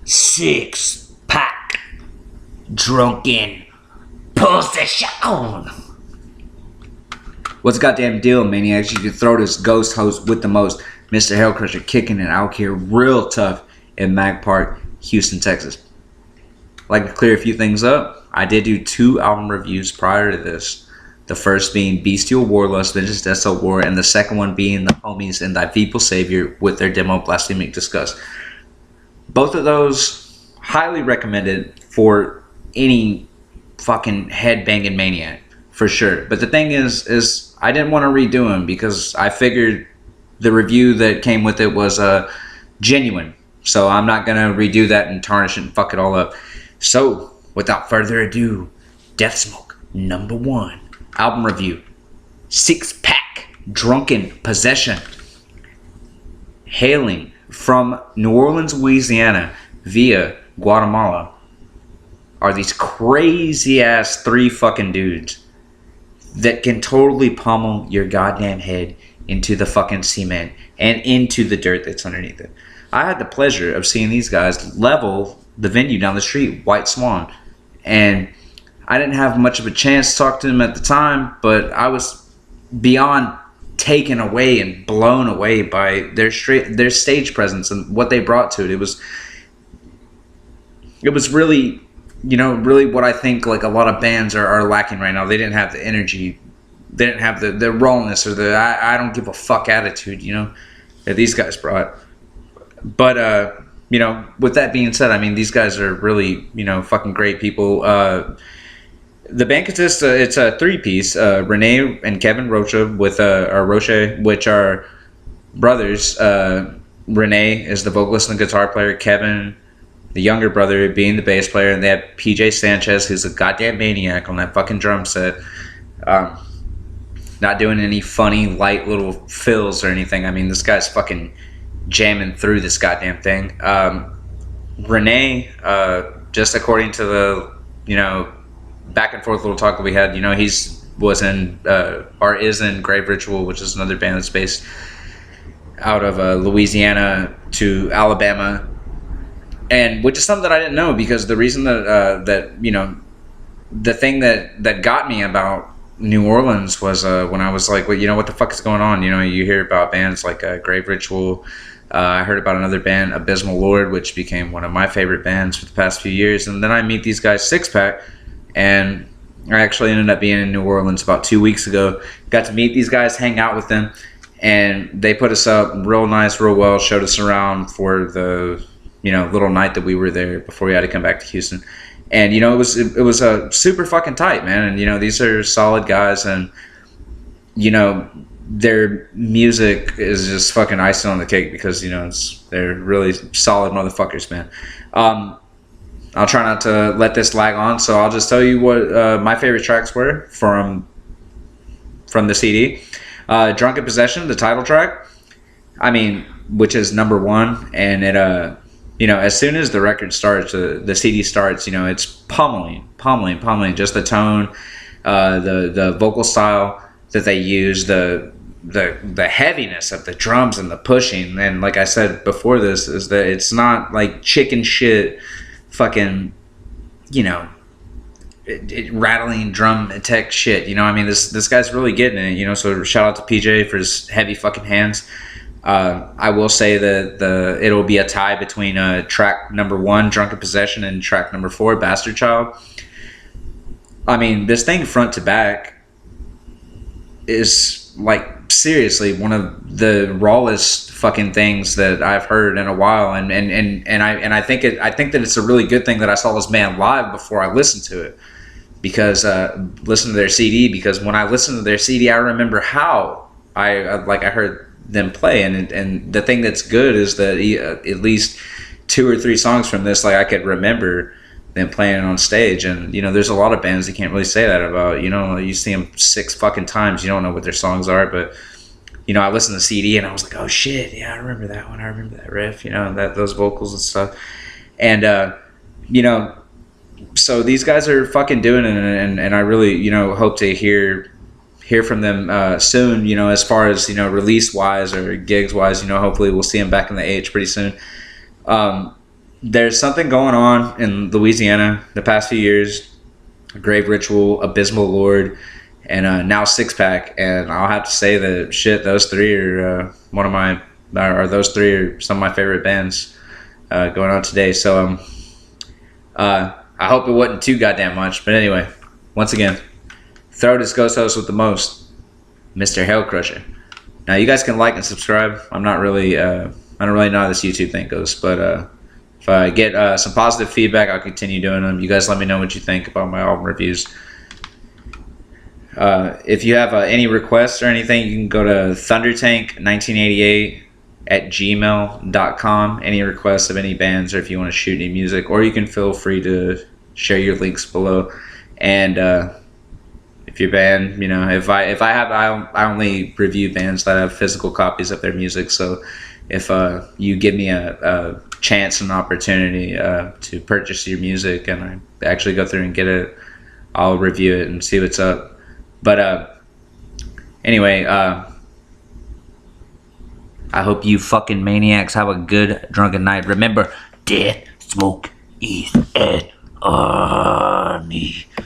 Six pack. Drunken possession. What's the goddamn deal, maniacs? You can throw this ghost host with the most, Mr. Hellcrusher, kicking it out here real tough in Mag Park, Houston, Texas. I'd like to clear a few things up. I did do 2 album reviews prior to this. The first being Bestial Warlust, Vengeance Deso War, and the second one being The Homies and Thy People Savior with their demo Blasphemic Disgust. Both of those highly recommended for any fucking headbanging maniac, for sure. But the thing is I didn't want to redo them because I figured the review that came with it was genuine. So I'm not going to redo that and tarnish it and fuck it all up. So, without further ado, DEATHSMOKE, number 1. Album review. 6-pack. Drunken Possession. Hailing from New Orleans, Louisiana via Guatemala are these crazy ass 3 fucking dudes that can totally pummel your goddamn head into the fucking cement and into the dirt that's underneath it. I had the pleasure of seeing these guys level the venue down the street, White Swan, and I didn't have much of a chance to talk to them at the time, but I was beyond taken away and blown away by their stage presence and what they brought to it. It was really, really what I think like a lot of bands are lacking right now. They didn't have the energy, they didn't have the rawness or the I don't give a fuck attitude, that these guys brought. But with that being said, I mean, these guys are really, fucking great people. The band consists, it's a 3-piece, Renee and Kevin Rocha Roche, which are brothers. Renee is the vocalist and guitar player, Kevin, the younger brother, being the bass player, and they have PJ Sanchez, who's a goddamn maniac on that fucking drum set. Not doing any funny, light little fills or anything. I mean, this guy's fucking jamming through this goddamn thing. Renee, just according to the, back and forth little talk that we had, he's was in or is in Grave Ritual, which is another band that's based out of Louisiana to Alabama, and which is something that I didn't know, because the reason that the thing that got me about New Orleans was when I was like, well, what the fuck is going on? You hear about bands like Grave Ritual. I heard about another band, Abysmal Lord, which became one of my favorite bands for the past few years. And then I meet these guys, 6-pack, and I actually ended up being in New Orleans about 2 weeks ago. Got to meet these guys, hang out with them, and they put us up real nice, real well, showed us around for the little night that we were there before we had to come back to Houston. And it was a super fucking tight, man. And these are solid guys, and their music is just fucking icing on the cake, because they're really solid motherfuckers, man. I'll try not to let this lag on, so I'll just tell you what my favorite tracks were from the CD. Drunken Possession, the title track, I mean, which is number 1, and it as soon as the record starts, the CD starts, it's pummeling, just the tone, the vocal style that they use, the heaviness of the drums and the pushing. And like I said before this, is that it's not like chicken shit fucking rattling drum tech shit. I mean, this guy's really getting it, so shout out to PJ for his heavy fucking hands. I will say that it'll be a tie between track number 1, Drunken Possession, and track number 4, Bastard Child. I mean, this thing front to back is like seriously one of the rawest fucking things that I've heard in a while, and I think that it's a really good thing that I saw this band live before I listened to it, because listen to their CD, because when I listened to their CD, I remember how I heard them play, and the thing that's good is that at least 2 or 3 songs from this, like, I could remember them playing it on stage. And there's a lot of bands that can't really say that about. You see them 6 fucking times, you don't know what their songs are, but I listened to the CD and I was like, oh shit, yeah, I remember that one, I remember that riff, those vocals and stuff. And so these guys are fucking doing it, and I really hope to hear from them soon, as far as release wise or gigs wise. Hopefully we'll see them back in the H pretty soon. there's something going on in Louisiana the past few years. Grave Ritual, Abysmal Lord, and now Six Pack. And I'll have to say that shit, those three are those three are some of my favorite bands going on today. So I hope it wasn't too goddamn much. But anyway, once again, throw this ghost host with the most, Mr. Hell Crusher. Now you guys can like and subscribe. I'm not really I don't really know how this YouTube thing goes, but if I get some positive feedback, I'll continue doing them. You guys let me know what you think about my album reviews. If you have any requests or anything, you can go to thundertank1988@gmail.com. Any requests of any bands, or if you want to shoot any music, or you can feel free to share your links below. And if your band, you know, I only review bands that have physical copies of their music. So if you give me a chance and opportunity to purchase your music and I actually go through and get it, I'll review it and see what's up. But anyway, I hope you fucking maniacs have a good drunken night. Remember, death smoke is an army.